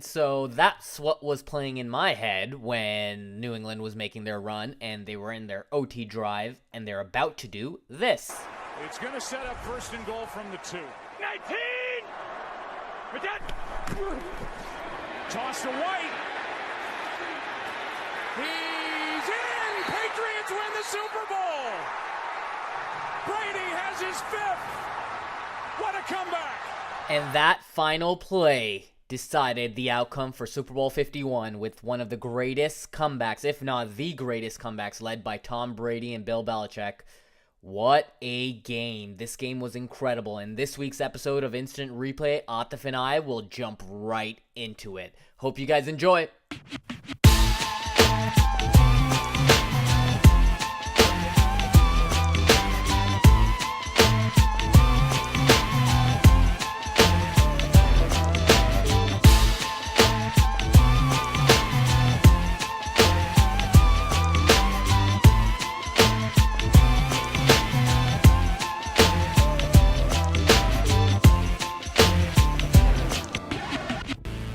so that's what was playing in my head when New England was making their run and they were in their OT drive and they're about to do this. It's going to set up first and goal from the 2. 19! Toss to White. He's in! Patriots win the Super Bowl! Brady has his 5th! What a comeback! And that final play decided the outcome for Super Bowl 51 with one of the greatest comebacks, if not the greatest comebacks, led by Tom Brady and Bill Belichick. What a game. This game was incredible. In this week's episode of Instant Replay, Atif and I will jump right into it. Hope you guys enjoy.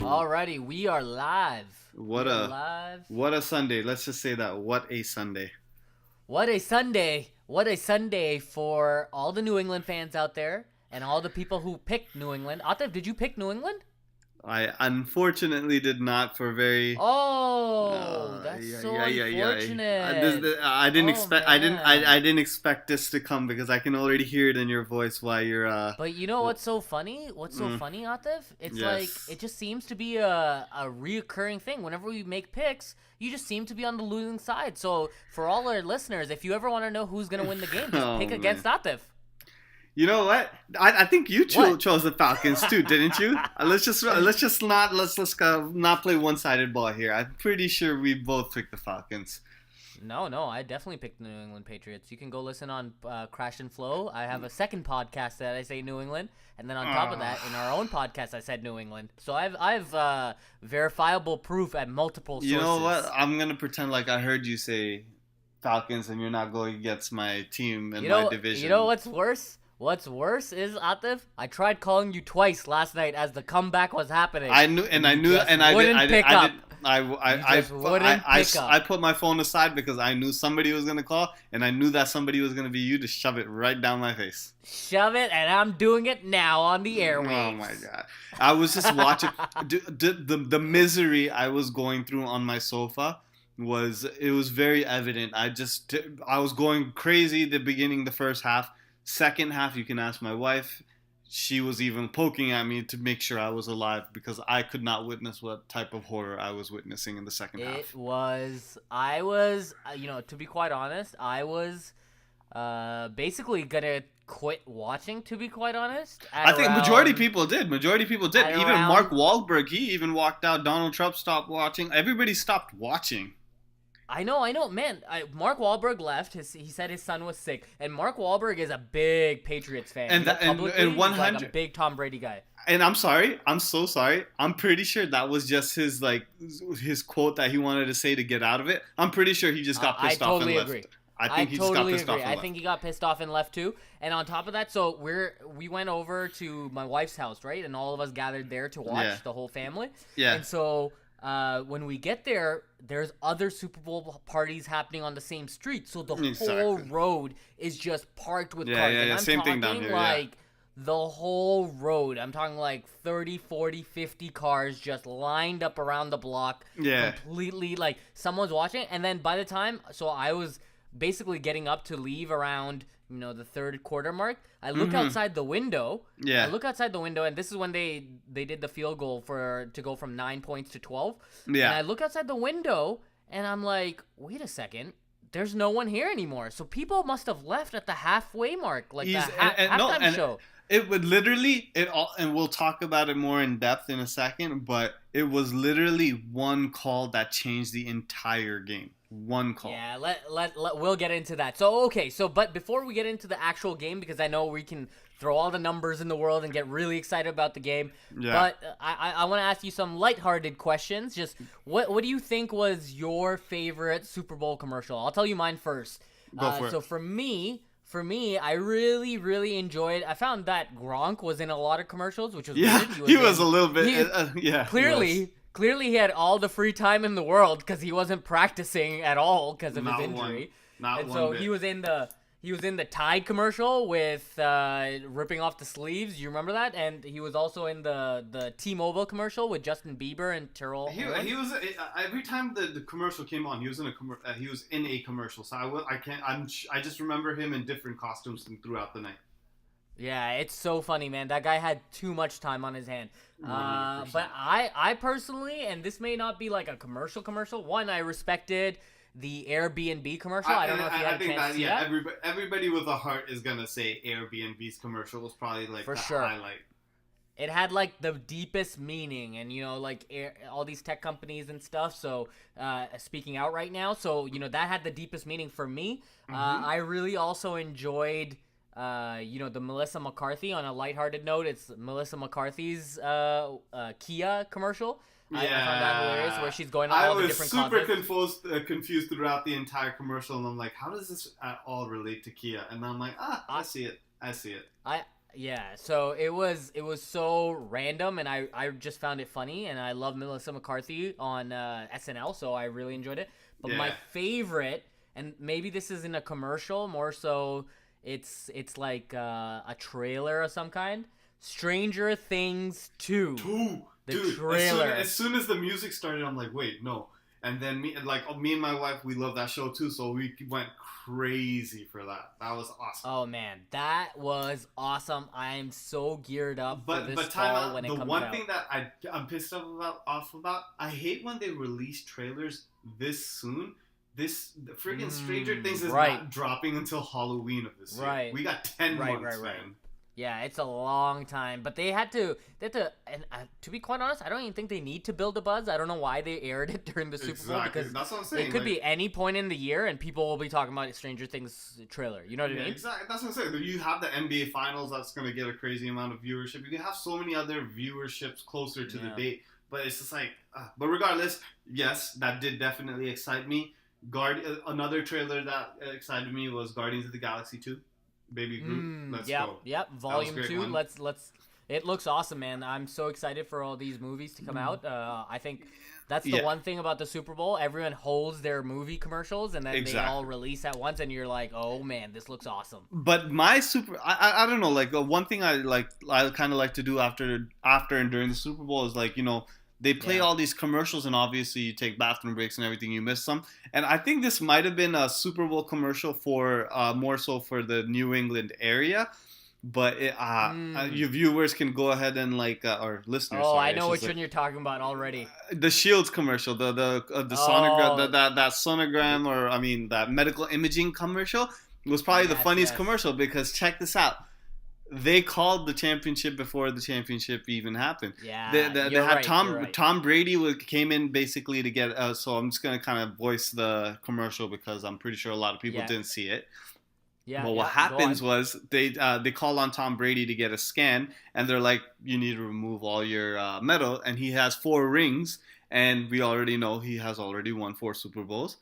Alrighty, we are live. What a Sunday. Let's just say that. What a Sunday. What a Sunday. What a Sunday for all the New England fans out there and all the people who picked New England. Atif, did you pick New England? I unfortunately did not for very. That's so unfortunate. I didn't expect this to come because I can already hear it in your voice why you're. But you know what's so funny? What's so funny, Atif? It's like it just seems to be a reoccurring thing. Whenever we make picks, you just seem to be on the losing side. So for all our listeners, if you ever want to know who's gonna win the game, just pick against Atif. You know what? I think you chose the Falcons too, didn't you? Let's not play one-sided ball here. I'm pretty sure we both picked the Falcons. No, I definitely picked the New England Patriots. You can go listen on Crash and Flow. I have a second podcast that I say New England, and then on top of that, in our own podcast, I said New England. So I've verifiable proof at multiple sources. You know what? I'm gonna pretend like I heard you say Falcons, and you're not going against my team in my division. You know what's worse? What's worse is, Atif, I tried calling you twice last night as the comeback was happening. I put my phone aside because I knew somebody was going to call, and I knew that somebody was going to be you to shove it right down my face. Shove it, and I'm doing it now on the airwaves. Oh, my God. I was just watching. the misery I was going through on my sofa was very evident. I was going crazy at the beginning, the first half. Second half, you can ask my wife. She was even poking at me to make sure I was alive because I could not witness what type of horror I was witnessing in the second half. I was, to be quite honest, I was basically going to quit watching, to be quite honest. I think majority people did. Even Mark Wahlberg, he even walked out. Donald Trump stopped watching. Everybody stopped watching. I know, man. Mark Wahlberg left. He said his son was sick, and Mark Wahlberg is a big Patriots fan. And 100, he's like a big Tom Brady guy. And I'm so sorry. I'm pretty sure that was just his quote that he wanted to say to get out of it. I'm pretty sure he just got pissed off and left. I think he got pissed off and left too. And on top of that, so we went over to my wife's house, right? And all of us gathered there to watch, the whole family. Yeah. And so when we get there, there's other Super Bowl parties happening on the same street. So the whole road is just parked with cars. And I'm same talking thing down here, like the whole road. I'm talking like 30, 40, 50 cars just lined up around the block. Yeah. Completely like someone's watching. And then by the time, so I was basically getting up to leave around, the third quarter mark. I look outside the window. Yeah. I look outside the window, and this is when they did the field goal to go from 9 points to 12. Yeah. And I look outside the window, and I'm like, wait a second. There's no one here anymore. So people must have left at the halfway mark, like the halftime show. It would literally and we'll talk about it more in depth in a second, but it was literally one call that changed the entire game. One call. Yeah, we'll get into that. But before we get into the actual game, because I know we can throw all the numbers in the world and get really excited about the game. Yeah. But I want to ask you some lighthearted questions. Just what do you think was your favorite Super Bowl commercial? I'll tell you mine first. Go for it. So for me, I really, really enjoyed. I found that Gronk was in a lot of commercials, which was weird. He was a little bit. clearly he had all the free time in the world because he wasn't practicing at all because of his injury. Not and one so bit. he was in the Tide commercial with ripping off the sleeves. You remember that? And he was also in the T-Mobile commercial with Justin Bieber and Terrell. He was every time the commercial came on, he was in a commercial. So I just remember him in different costumes throughout the night. Yeah, it's so funny, man. That guy had too much time on his hand. 100%. But I personally, and this may not be like a commercial. One, I respected the Airbnb commercial. I don't know if you had a chance to see that. Everybody with a heart is gonna say Airbnb's commercial was probably like For the sure. highlight. It had like the deepest meaning, and like all these tech companies and stuff. So speaking out right now, so that had the deepest meaning for me. I really also enjoyed. The Melissa McCarthy, on a lighthearted note, it's Melissa McCarthy's Kia commercial. I found that hilarious, where she's going on all the different I was super confused throughout the entire commercial, and I'm like, how does this at all relate to Kia? And I'm like, I see it. So it was so random, and I just found it funny, and I love Melissa McCarthy on SNL, so I really enjoyed it. But my favorite, and maybe this isn't a commercial, more so it's like a trailer of some kind. Stranger Things 2. The trailer. As soon as the music started, I'm like, wait, no. And then me and my wife, we love that show too, so we went crazy for that. That was awesome. Oh man, that was awesome. I'm so geared up for this fall when it comes out. The one thing that I'm pissed off about, I hate when they release trailers this soon. The freaking Stranger Things is not dropping until Halloween of this year. Right. We got 10 months, man. Yeah, it's a long time, but they had to, and to be quite honest, I don't even think they need to build a buzz. I don't know why they aired it during the Super Bowl, because that's what I'm saying. It could be any point in the year, and people will be talking about Stranger Things trailer. You know what I mean? Exactly. That's what I'm saying. You have the NBA Finals that's going to get a crazy amount of viewership. You can have so many other viewerships closer to the date, but it's just like, but regardless, yes, that did definitely excite me. Another trailer that excited me was Guardians of the Galaxy 2. Baby Groot, let's go. Yep, Volume 2. Let's. It looks awesome, man. I'm so excited for all these movies to come out. I think that's the one thing about the Super Bowl. Everyone holds their movie commercials, and then they all release at once, and you're like, oh man, this looks awesome. But my I don't know, like one thing I kind of like to do after and during the Super Bowl is they play all these commercials, and obviously you take bathroom breaks and everything. You miss some, and I think this might have been a Super Bowl commercial for more so for the New England area. But your viewers can go ahead and or listeners. Oh, sorry, I know which one you're talking about already. The Shields commercial, the sonogram, that sonogram, or that medical imaging commercial was probably the funniest commercial, because check this out. They called the championship before the championship even happened. Yeah, they had Tom Brady came in basically to get. So I'm just gonna kind of voice the commercial because I'm pretty sure a lot of people didn't see it. Yeah. Well, what happens was they call on Tom Brady to get a scan, and they're like, "You need to remove all your metal," and he has 4 rings, and we already know he has already won 4 Super Bowls.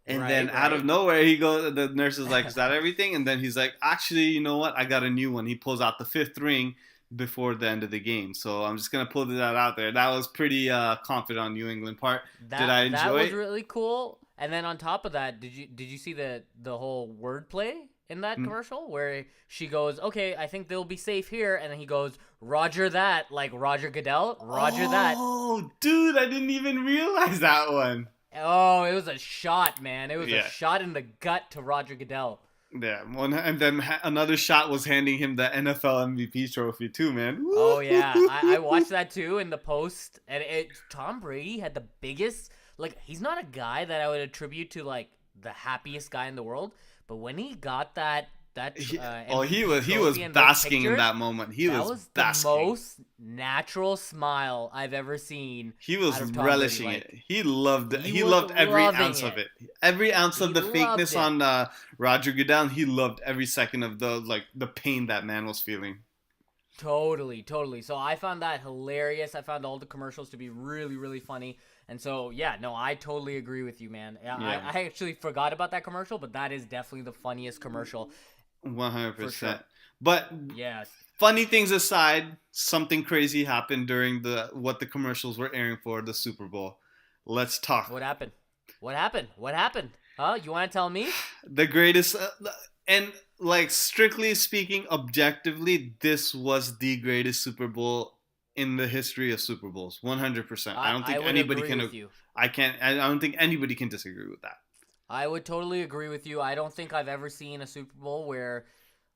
And then out of nowhere, the nurse is like, "Is that everything?" And then he's like, "Actually, you know what? I got a new one." He pulls out the 5th ring before the end of the game. So I'm just going to pull that out there. That was pretty confident on New England part. Did I enjoy it? That was really cool. And then on top of that, did you see the whole wordplay in that commercial where she goes, "Okay, I think they'll be safe here," and then he goes, "Roger that," like Roger Goodell, Roger that. Oh, dude, I didn't even realize that one. Oh, it was a shot, man. It was a shot in the gut to Roger Goodell. Yeah, and then another shot was handing him the NFL MVP trophy too, man. Woo! Oh yeah, I watched that too in the post, and Tom Brady had the biggest. He's not a guy that I would attribute to the happiest guy in the world, but when he got that. He was basking in that moment. That was basking. The most natural smile I've ever seen. He was relishing it. He loved it. He loved every ounce of it. Every ounce of the fakeness on Roger Goodell. He loved every second of the pain that man was feeling. Totally. So I found that hilarious. I found all the commercials to be really, really funny. And so, I totally agree with you, man. I actually forgot about that commercial, but that is definitely the funniest commercial. For sure. 100%. But Yes. funny things aside, something crazy happened during what the commercials were airing for the Super Bowl. Let's talk. What happened? What happened? What happened? Huh? You want to tell me? The greatest, and like strictly speaking, objectively, this was the greatest Super Bowl in the history of Super Bowls. 100%. I don't think would anybody agree can. with you. I can't. I don't think anybody can disagree with that. I would totally agree with you. I don't think I've ever seen a Super Bowl where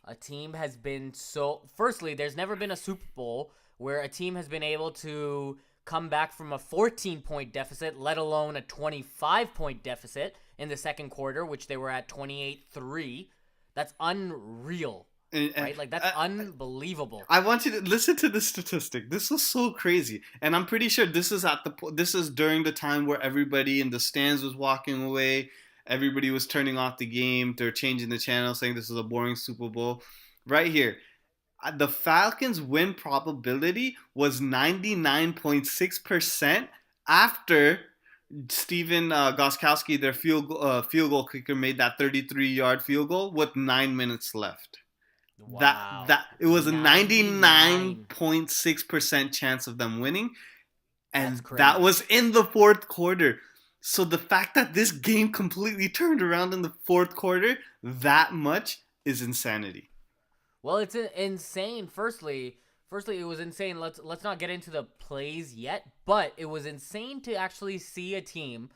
a team has been so. Firstly, there's never been a Super Bowl where a team has been able to come back from a 14-point deficit, let alone a 25-point deficit in the second quarter, which they were at 28-3. That's unreal, right? Like, that's unbelievable. I want you to listen to this statistic. This was so crazy, and I'm pretty sure this is during the time where everybody in the stands was walking away. Everybody was turning off the game. They're changing the channel, saying this is a boring Super Bowl. Right here, the Falcons' win probability was 99.6% after Steven Gostkowski, their field goal kicker, made that 33-yard field goal with 9 minutes left. Wow. That it was a 99.6% chance of them winning, and that was in the fourth quarter. So the fact that this game completely turned around in the fourth quarter that much is insanity. Well, it's insane. Firstly, it was insane. Let's not get into the plays yet, but it was insane to actually see a team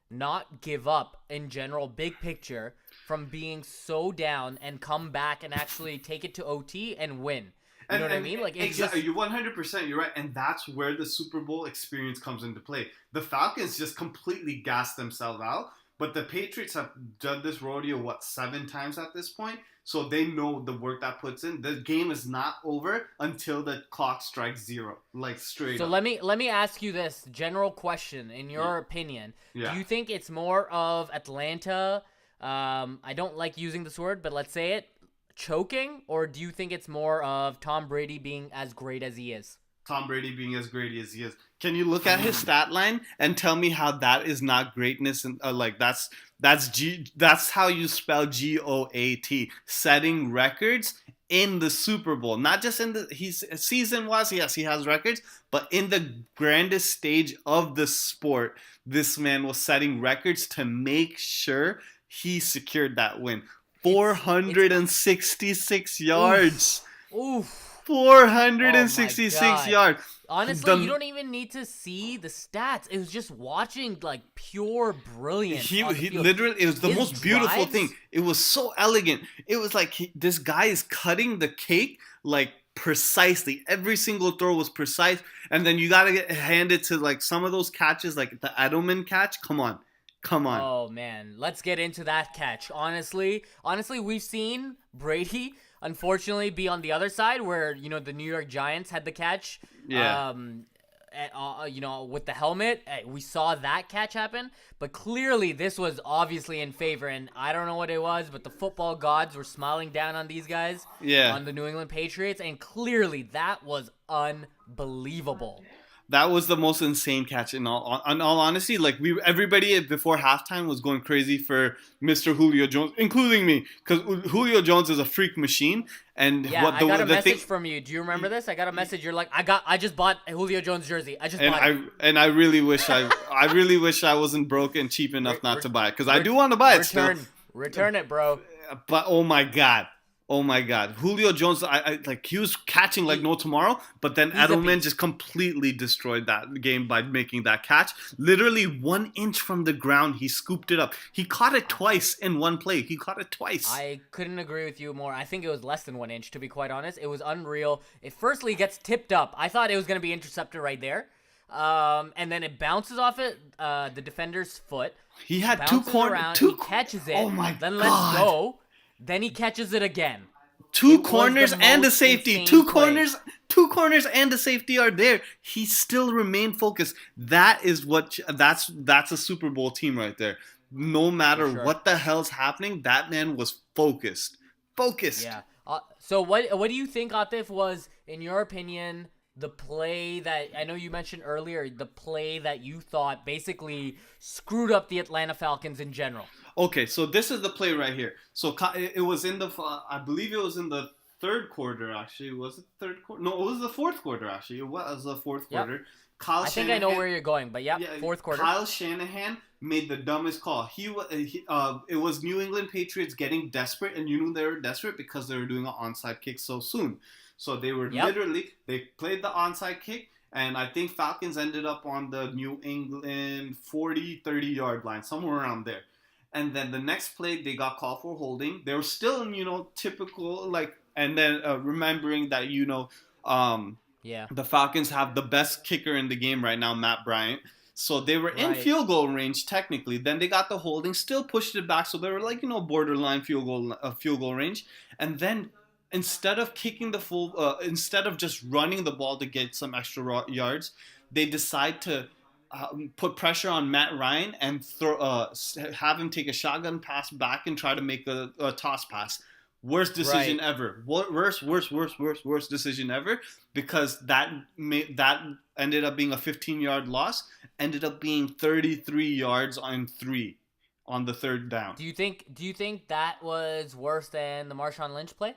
not give up in general, big picture, from being so down and come back and actually take it to OT and win. You know what I mean? Like, exactly. You're 100%. You're right, and that's where the Super Bowl experience comes into play. The Falcons just completely gassed themselves out, but the Patriots have done this rodeo 7 times at this point, so they know the work that puts in. The game is not over until the clock strikes 0, like straight. So up. let me ask you this general question. In your opinion, do you think it's more of Atlanta? I don't like using this word, but let's say it. Choking, or do you think it's more of Tom Brady being as great as he is? Tom Brady being as great as he is. Can you look at his stat line and tell me how that is not greatness? And that's how you spell GOAT, setting records in the Super Bowl, not just in he's season wise. Yes, he has records, but in the grandest stage of the sport, this man was setting records to make sure he secured that win. 466 yards. Oof. 466 yards. Honestly, you don't even need to see the stats. It was just watching like pure brilliance. He literally, it was the most beautiful thing. It was so elegant. It was like this guy is cutting the cake like precisely. Every single throw was precise. And then you gotta hand it to like some of those catches, like the Edelman catch. Come on. Oh man, let's get into that catch. Honestly, we've seen Brady unfortunately be on the other side where, the New York Giants had the catch. Yeah. With the helmet, we saw that catch happen, but clearly this was obviously in favor, and I don't know what it was, but the football gods were smiling down on these guys, on the New England Patriots, and clearly that was unbelievable. That was the most insane catch in all honesty. Like everybody before halftime was going crazy for Mr. Julio Jones, including me, because Julio Jones is a freak machine. And I got a message from you. Do you remember this? I got a message. You're like, I just bought a Julio Jones jersey. I really wish I wasn't broke and cheap enough not to buy it, because I do want to buy it still. Return it, bro. But oh my god, Julio Jones, he was catching like no tomorrow, but then Edelman just completely destroyed that game by making that catch. Literally 1 inch from the ground, he scooped it up. He caught it twice in one play. I couldn't agree with you more. I think it was less than 1 inch, to be quite honest. It was unreal. It firstly gets tipped up. I thought it was going to be intercepted right there. And then it bounces off the defender's foot. He had two corners. He catches it. Oh my then lets go. Then he catches it again. Two corners and a safety. Two corners and a safety are there. He still remained focused. That's a Super Bowl team right there. No matter what the hell's happening, that man was focused. Yeah. So what do you think, Atif, was, in your opinion, the play that I know you mentioned earlier, the play that you thought basically screwed up the Atlanta Falcons in general? Okay, so this is the play right here. So it was in the, I believe it was in the third quarter, actually. Was it third quarter? No, it was the fourth quarter, actually. It was the fourth quarter. I think I know where you're going, but fourth quarter. Kyle Shanahan made the dumbest call. It was New England Patriots getting desperate, and you knew they were desperate because they were doing an onside kick so soon. So they were they played the onside kick, and I think Falcons ended up on the New England 40, 30-yard line, somewhere around there. And then the next play, they got called for holding. They were still, typical, and then remembering that, the Falcons have the best kicker in the game right now, Matt Bryant. So they were in field goal range, technically. Then they got the holding, still pushed it back. So they were borderline field goal range. And then instead of kicking instead of just running the ball to get some extra yards, they decide to put pressure on Matt Ryan and have him take a shotgun pass back and try to make a toss pass. Worst decision ever. Worst decision ever, because that ended up being a 15-yard loss. Ended up being 33 yards on 3 on the third down. Do you think that was worse than the Marshawn Lynch play?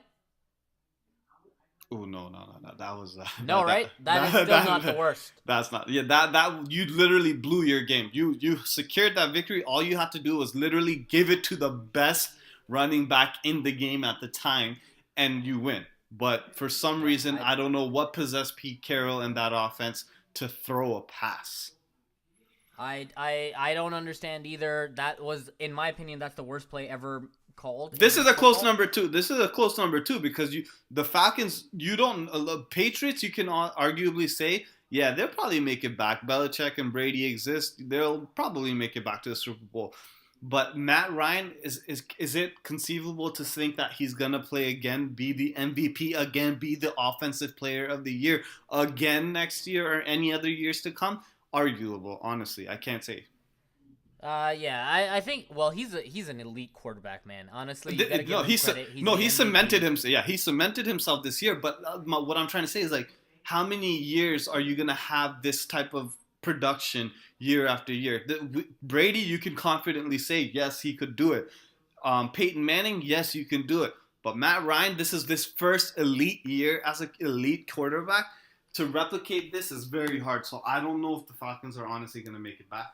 Oh no! That was right. That is still not the worst. That's not. Yeah, that you literally blew your game. You secured that victory. All you had to do was literally give it to the best running back in the game at the time, and you win. But for some reason, I don't know what possessed Pete Carroll and that offense to throw a pass. I don't understand either. That was, in my opinion, that's the worst play ever called. This is a close number 2. This is a close number 2 because the Falcons, Patriots, you can arguably say, yeah, they'll probably make it back. Belichick and Brady exist. They'll probably make it back to the Super Bowl. But Matt Ryan, is it conceivable to think that he's going to play again, be the MVP again, be the offensive player of the year again next year or any other years to come? Arguable, honestly. I can't say. I think. Well, he's an elite quarterback, man. Honestly, you gotta give him credit. He cemented himself. Yeah, he cemented himself this year. But what I'm trying to say is, how many years are you gonna have this type of production year after year? Brady, you can confidently say yes, he could do it. Peyton Manning, yes, you can do it. But Matt Ryan, this is this first elite year as an elite quarterback. To replicate this is very hard. So I don't know if the Falcons are honestly gonna make it back.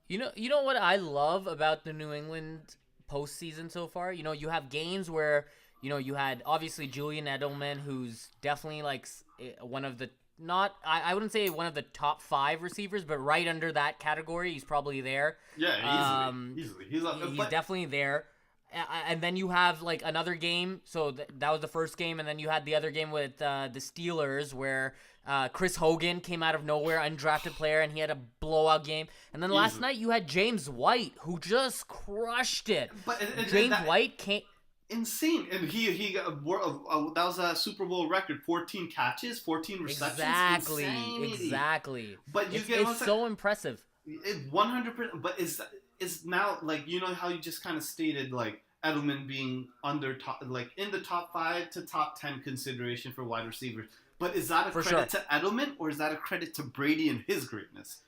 You know what I love about the New England postseason so far? You have games where, you had obviously Julian Edelman, who's definitely one of the, I wouldn't say one of the top 5 receivers, but right under that category. He's probably there. Yeah, easily. He's definitely there. And then you have another game. So that was the first game. And then you had the other game with the Steelers where Chris Hogan came out of nowhere, undrafted player, and he had a blowout game. And then last night you had James White, who just crushed it. But James White came insane, and he that was a Super Bowl record, 14 catches, 14 receptions. Exactly. But it's so impressive. 100%. But is now how you just kind of stated Edelman being in the top 5 to top 10 consideration for wide receivers. But is that a credit to Edelman, or is that a credit to Brady and his greatness?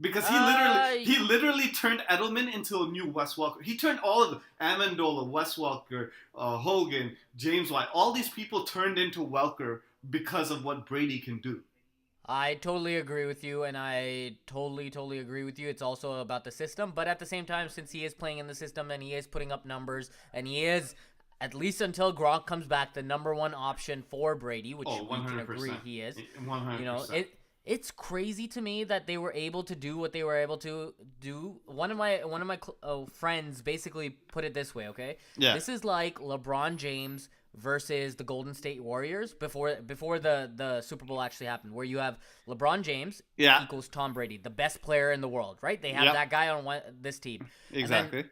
Because he literally turned Edelman into a new Wes Welker. He turned all of them, Amendola, Wes Welker, Hogan, James White. All these people turned into Welker because of what Brady can do. I totally agree with you, and I totally agree with you. It's also about the system, but at the same time, since he is playing in the system and he is putting up numbers, and he is, at least until Gronk comes back, the number 1 option for Brady, which we can agree he is. 100%. It's crazy to me that they were able to do what they were able to do. One of my friends basically put it this way, okay? Yeah. This is like LeBron James versus the Golden State Warriors before the Super Bowl actually happened, where you have LeBron James equals Tom Brady, the best player in the world, right? They have that guy on this team. Exactly.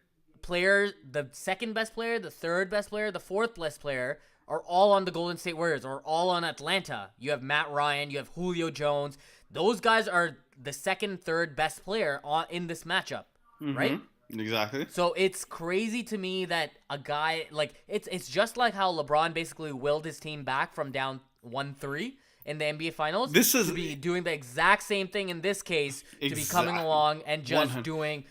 The second best player, the third best player, the fourth best player are all on the Golden State Warriors or all on Atlanta. You have Matt Ryan, you have Julio Jones. Those guys are the second, third best player in this matchup, right? Exactly. So it's crazy to me that a guy it's just like how LeBron basically willed his team back from down 1-3 in the NBA Finals. To be doing the exact same thing in this case, to be coming along and just doing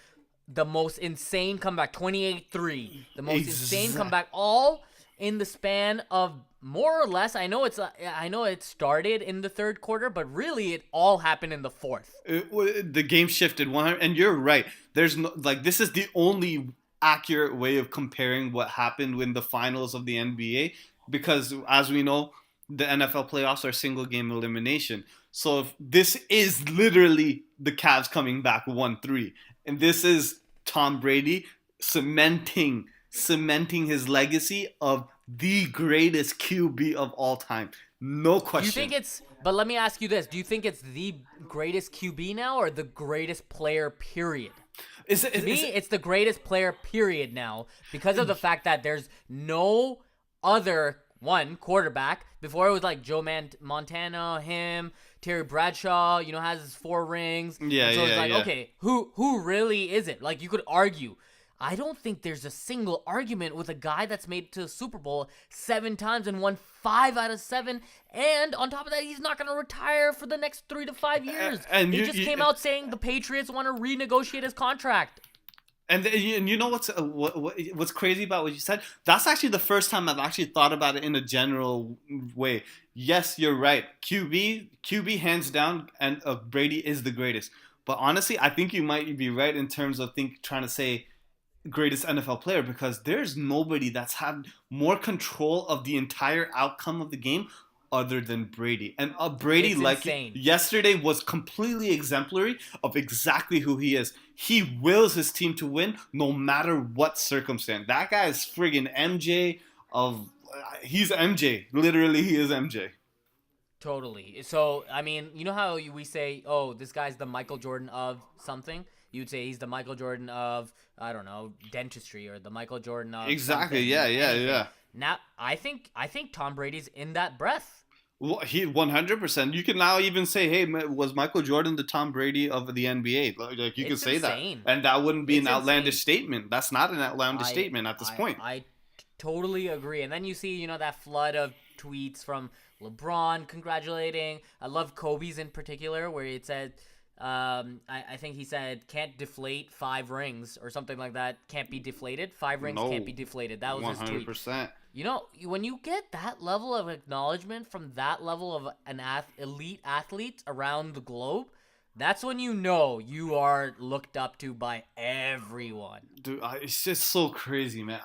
the most insane comeback, 28-3, the most insane comeback, all in the span of more or less. I know it started in the third quarter, but really it all happened in the fourth. The game shifted 100, and you're right. There's no this is the only accurate way of comparing what happened in the finals of the NBA, because as we know, the NFL playoffs are single game elimination. So if this is literally the Cavs coming back 1-3, and this is Tom Brady cementing his legacy of the greatest QB of all time. No question. Do you think but let me ask you this. Do you think it's the greatest QB now or the greatest player, period? To me, it's the greatest player, period, now, because of the fact that there's no other quarterback. Before it was like Joe Montana, him, Terry Bradshaw, has his 4 rings. Yeah, so it's like, okay, who really is it? Like, you could argue. I don't think there's a single argument with a guy that's made it to the Super Bowl 7 times and won 5 out of 7. And on top of that, he's not going to retire for the next 3 to 5 years. And he just came out saying the Patriots want to renegotiate his contract. And you know what's crazy about what you said? That's actually the first time I've actually thought about it in a general way. Yes, you're right. QB hands down, and Brady is the greatest. But honestly, I think you might be right in terms of trying to say greatest NFL player, because there's nobody that's had more control of the entire outcome of the game other than Brady. And Brady, yesterday, was completely exemplary of exactly who he is. He wills his team to win no matter what circumstance. That guy is friggin' MJ he's MJ. Literally, he is MJ. Totally. So, I mean, you know how we say, oh, this guy's the Michael Jordan of something? You'd say he's the Michael Jordan of, I don't know, dentistry, or the Michael Jordan of exactly. Something. Yeah. Now, I think Tom Brady's in that breath. Well, he 100%. You can now even say, hey, was Michael Jordan the Tom Brady of the NBA? Like you could say insane. that, and that wouldn't be an outlandish statement. That's not an outlandish statement at this point. I totally agree. And then you see, that flood of tweets from LeBron congratulating. I love Kobe's in particular, where it said, I think he said, can't deflate 5 rings or something like that. Can't be deflated. 5 rings can't be deflated. That was 100%. His tweet. 100%. When you get that level of acknowledgement from that level of an elite athlete around the globe, that's when you are looked up to by everyone. Dude, it's just so crazy, man.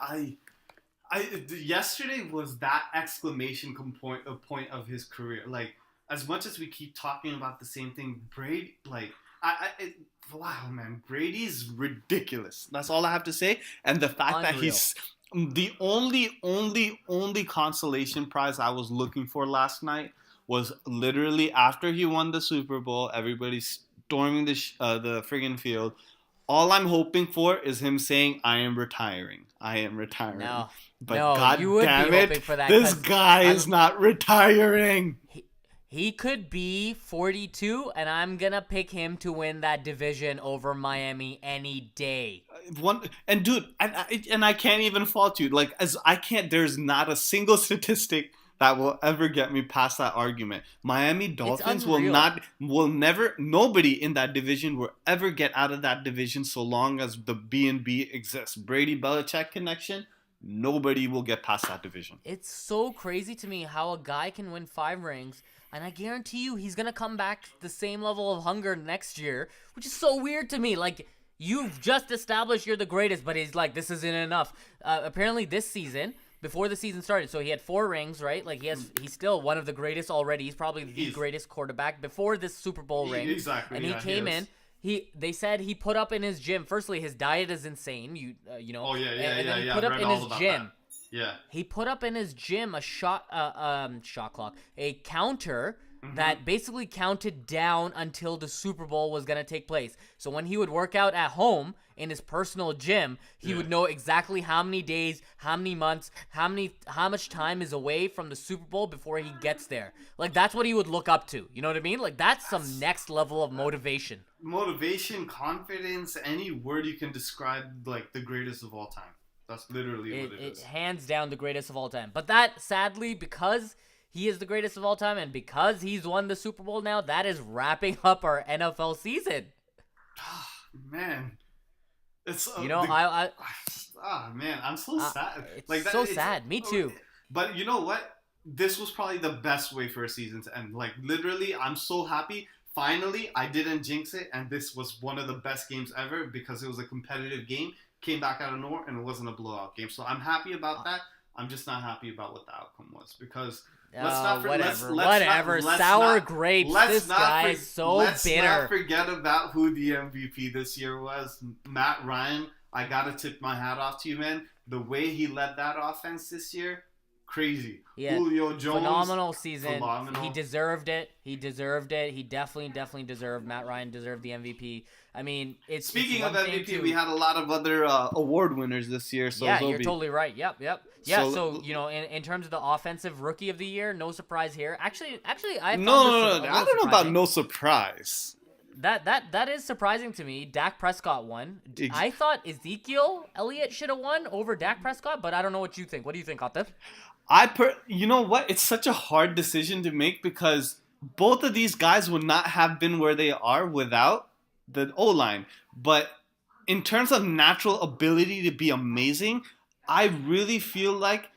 Yesterday was that exclamation point of his career. Like, as much as we keep talking about the same thing, Brady, wow, man, Brady's ridiculous. That's all I have to say. And the fact that he's the only consolation prize I was looking for last night was literally after he won the Super Bowl, everybody storming the friggin' field. All I'm hoping for is him saying, I am retiring. No, but God damn it, this guy is not retiring. He could be 42, and I'm going to pick him to win that division over Miami any day. Dude, I can't even fault you. There's not a single statistic that will ever get me past that argument. Miami Dolphins nobody in that division will ever get out of that division so long as the B&B exists. Brady-Belichick connection, nobody will get past that division. It's so crazy to me how a guy can win 5 rings, and I guarantee you he's going to come back the same level of hunger next year, which is so weird to me. Like, you've just established you're the greatest, but he's like, this isn't enough. Apparently this season, before the season started, so he had 4 rings, right? Like, he's still one of the greatest already. He's probably the greatest quarterback before this Super Bowl ring. Exactly. And he came in. They said he put up in his gym. Firstly, his diet is insane. Oh yeah. And he put up in his gym. Yeah. He put up in his gym a shot clock, a counter that basically counted down until the Super Bowl was going to take place. So when he would work out at home in his personal gym, he would know exactly how many days, how many months, how much time is away from the Super Bowl before he gets there. Like, that's what he would look up to. You know what I mean? Like, that's some next level of motivation. Motivation, confidence, any word you can describe, like, the greatest of all time. That's literally what it is. Hands down the greatest of all time. But that, sadly, because he is the greatest of all time and because he's won the Super Bowl now, that is wrapping up our NFL season. Man. It's man, I'm so sad. It's like that, so sad. Me too. But you know what? This was probably the best way for a season to end. Like literally, I'm so happy. Finally, I didn't jinx it, and this was one of the best games ever because it was a competitive game. Came back out of nowhere, and it wasn't a blowout game. So I'm happy about that. I'm just not happy about what the outcome was because whatever. Sour grapes. This guy is so bitter. Let's not forget about who the MVP this year was. Matt Ryan. I gotta tip my hat off to you, man. The way he led that offense this year, crazy. Yeah, Julio Jones, phenomenal season. Phenomenal. He deserved it. He definitely deserved. Matt Ryan deserved the MVP. I mean, speaking of MVP, we had a lot of other award winners this year. So yeah, you're totally right. Yep. Yeah, so you know, in terms of the offensive rookie of the year, no surprise here. Actually, I no. I don't know about no surprise. That is surprising to me. Dak Prescott won. I thought Ezekiel Elliott should have won over Dak Prescott, but I don't know what you think. What do you think, Atif? You know what? It's such a hard decision to make because both of these guys would not have been where they are without the O-line. But in terms of natural ability to be amazing, I really feel like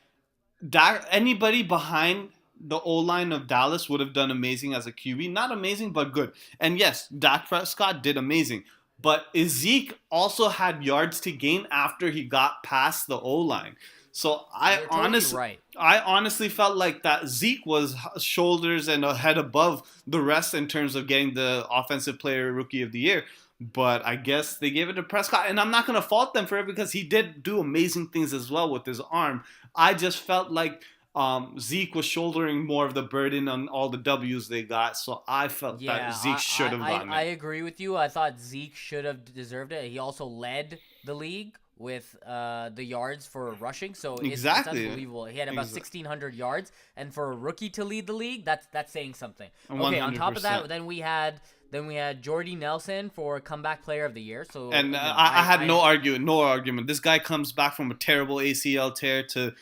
anybody behind the O-line of Dallas would have done amazing as a QB. Not amazing, but good. And yes, Dak Prescott did amazing. But Zeke also had yards to gain after he got past the O-line. So I honestly felt like that Zeke was shoulders and a head above the rest in terms of getting the offensive player rookie of the year. But I guess they gave it to Prescott. And I'm not going to fault them for it because he did do amazing things as well with his arm. I just felt like Zeke was shouldering more of the burden on all the W's they got, so I felt that Zeke should have gotten it. I agree with you. I thought Zeke should have deserved it. He also led the league with the yards for rushing, so it's unbelievable. He had about 1,600 yards, and for a rookie to lead the league, that's saying something. Okay, 100%. On top of that, then we had Jordy Nelson for comeback player of the year. So I had no argument. This guy comes back from a terrible ACL tear to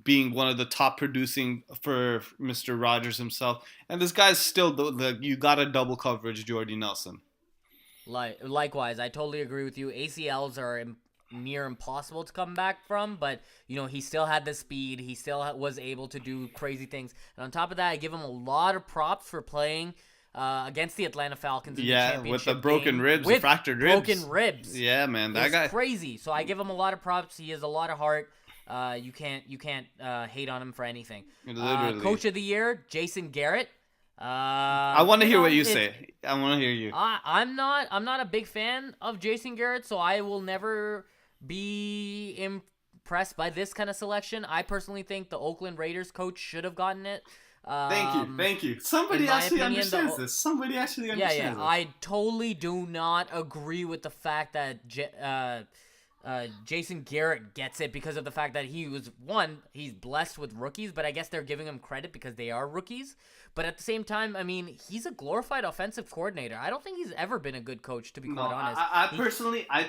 being one of the top producing for Mr. Rogers himself, and this guy's still you got a double coverage Jordy Nelson. Likewise, I totally agree with you. ACLs are near impossible to come back from, but you know, he still had the speed. He still was able to do crazy things, and on top of that, I give him a lot of props for playing against the Atlanta Falcons in the championship with the broken ribs, the fractured ribs. Yeah, man, that guy crazy. So I give him a lot of props. He has a lot of heart. You can't hate on him for anything. Coach of the year, Jason Garrett. I want to hear what you say. I want to hear you. I'm not a big fan of Jason Garrett, so I will never be impressed by this kind of selection. I personally think the Oakland Raiders coach should have gotten it. Thank you. Somebody actually understands this. Somebody actually understands this. I totally do not agree with the fact that Jason Garrett gets it because of the fact that he's blessed with rookies, but I guess they're giving him credit because they are rookies. But at the same time, I mean, he's a glorified offensive coordinator. I don't think he's ever been a good coach, to be quite honest. I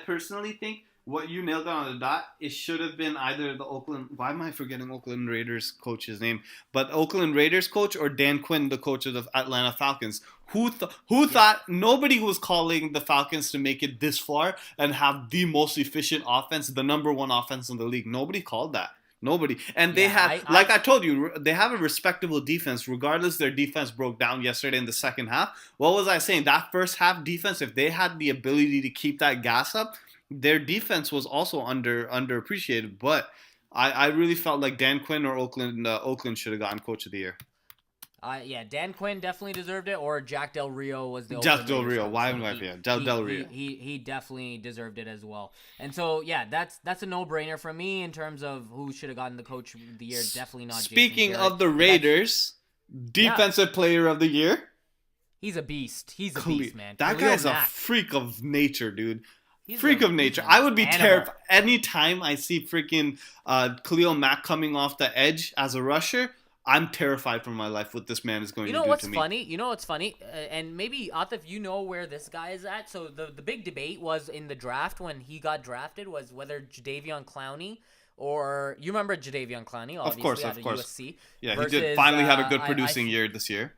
personally think what you nailed on the dot, it should have been either the Oakland... Why am I forgetting Oakland Raiders coach's name? But Oakland Raiders coach or Dan Quinn, the coach of the Atlanta Falcons. Who thought nobody was calling the Falcons to make it this far and have the most efficient offense, the number one offense in the league? Nobody called that. Nobody. And they I told you, they have a respectable defense. Regardless, their defense broke down yesterday in the second half. What was I saying? That first half defense, if they had the ability to keep that gas up, their defense was also underappreciated. But I really felt like Dan Quinn or Oakland should have gotten Coach of the Year. Dan Quinn definitely deserved it, or Jack Del Rio was the Jack Del Rio. Why am I forgetting? Del Rio. He definitely deserved it as well. And so yeah, that's a no-brainer for me in terms of who should have gotten the Coach of the Year. Definitely not. Speaking of the Raiders, Defensive Player of the Year. He's a beast. He's a beast, man. That guy's a freak of nature, dude. Freak of nature. I would be terrified anytime I see freaking Khalil Mack coming off the edge as a rusher. I'm terrified for my life what this man is going to do to me. You know what's funny? And maybe, Atif, you know where this guy is at. So the big debate was in the draft when he got drafted was whether Jadeveon Clowney or... You remember Jadeveon Clowney, obviously, of course. USC. Yeah, versus, he did finally had a good producing year this year.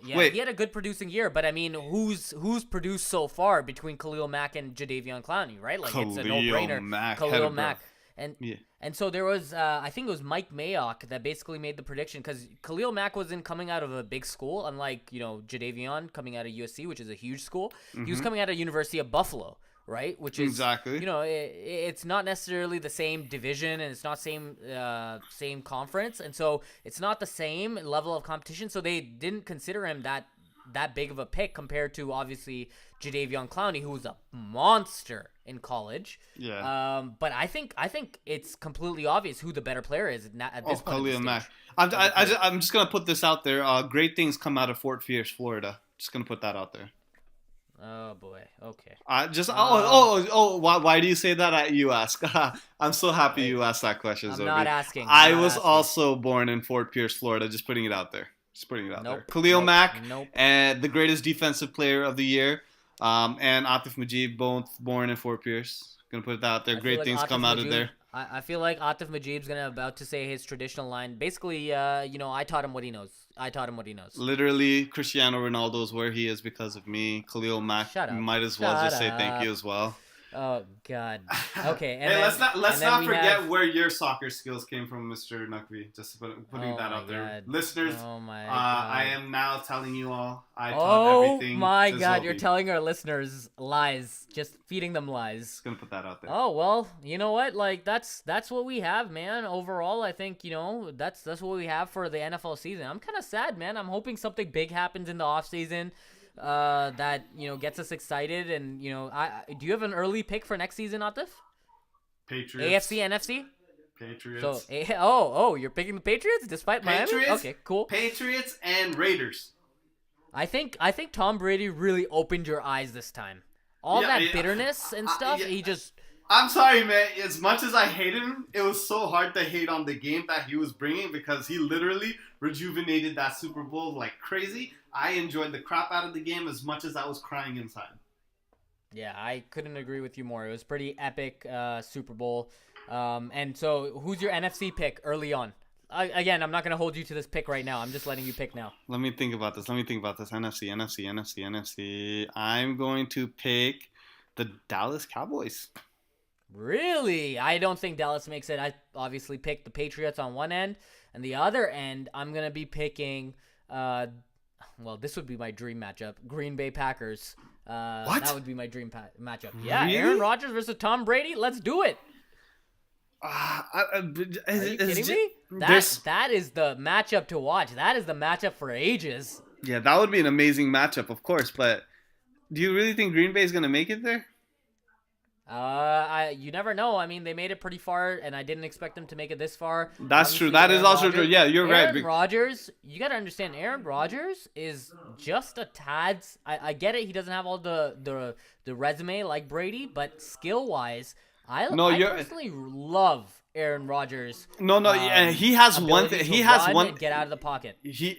Yeah, Wait. he had a good producing year, but I mean, who's produced so far between Khalil Mack and Jadeveon Clowney, right? Like it's a no-brainer. Khalil Mack. And so there was, I think it was Mike Mayock that basically made the prediction because Khalil Mack wasn't coming out of a big school, unlike Jadeveon coming out of USC, which is a huge school. He was coming out of University of Buffalo, right? Which is exactly. It's not necessarily the same division and it's not same conference, and so it's not the same level of competition. So they didn't consider him that big of a pick compared to obviously Jadeveon Clowney, who was a monster in college. Yeah. But I think it's completely obvious who the better player is at this point. Khalil Mack. I'm just gonna put this out there. Great things come out of Fort Pierce, Florida. Just gonna put that out there. Oh boy. Okay. Why do you say that? You ask. I'm so happy you asked that question. I'm not asking. I was also born in Fort Pierce, Florida. Just putting it out there. There. Khalil Mack, and the greatest defensive player of the year, and Atif Majid, both born in Fort Pierce. Gonna put that out there. Great things come out of there. I feel like Atif Majid's about to say his traditional line. Basically, I taught him what he knows. Literally, Cristiano Ronaldo is where he is because of me. Khalil Mack, might as well just say thank you as well. Oh God. Okay. And let's not forget where your soccer skills came from, Mr. Nukvi. Just putting that out there, listeners. Oh my God. I am now telling you all. I taught everything. Oh my God! You're telling our listeners lies, just feeding them lies. Just gonna put that out there. Oh well, you know what? Like that's what we have, man. Overall, I think that's what we have for the NFL season. I'm kind of sad, man. I'm hoping something big happens in the off season. That gets us excited, and do you have an early pick for next season, Atif? Patriots. AFC, NFC. Patriots. So, you're picking the Patriots despite Miami? Okay, cool. Patriots and Raiders. I think Tom Brady really opened your eyes this time. All that bitterness and stuff, he just. I'm sorry, man. As much as I hate him, it was so hard to hate on the game that he was bringing because he literally rejuvenated that Super Bowl like crazy. I enjoyed the crap out of the game as much as I was crying inside. Yeah, I couldn't agree with you more. It was pretty epic Super Bowl. And so who's your NFC pick early on? Again, I'm not going to hold you to this pick right now. I'm just letting you pick now. Let me think about this. NFC. I'm going to pick the Dallas Cowboys. Really? I don't think Dallas makes it. I obviously picked the Patriots on one end. And the other end, I'm going to be picking, this would be my dream matchup. Green Bay Packers. What? That would be my dream matchup. Yeah, really? Aaron Rodgers versus Tom Brady. Let's do it. Are you kidding me? That is the matchup to watch. That is the matchup for ages. Yeah, that would be an amazing matchup, of course. But do you really think Green Bay is going to make it there? You never know. I mean, they made it pretty far, and I didn't expect them to make it this far. That's true. That is also true. Yeah, you're right. Aaron Rodgers, you got to understand, Aaron Rodgers is just a tad. I get it. He doesn't have all the resume like Brady, but skill-wise, I personally love Aaron Rodgers. And he has one thing. He has one. Get out of the pocket. He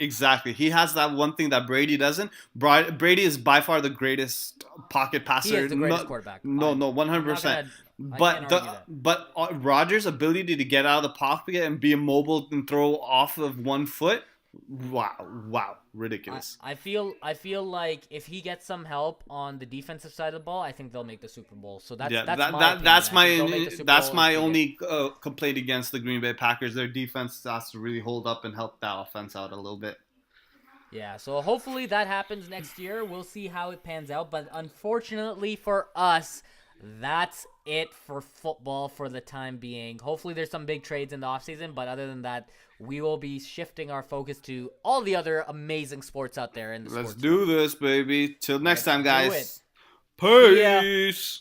has that one thing that Brady doesn't. Brady is by far the greatest pocket passer. He is the greatest quarterback. 100%. But Rodgers' ability to get out of the pocket and be immobile and throw off of one foot. Wow, ridiculous. I feel like if he gets some help on the defensive side of the ball, I think they'll make the Super Bowl. So that's my only complaint against the Green Bay Packers. Their defense has to really hold up and help that offense out a little bit. Yeah, so hopefully that happens next year. We'll see how it pans out, but unfortunately for us, that's it for football for the time being. Hopefully there's some big trades in the offseason, but other than that, we will be shifting our focus to all the other amazing sports out there in the sports. Let's do this, baby. Till next time, guys. Peace.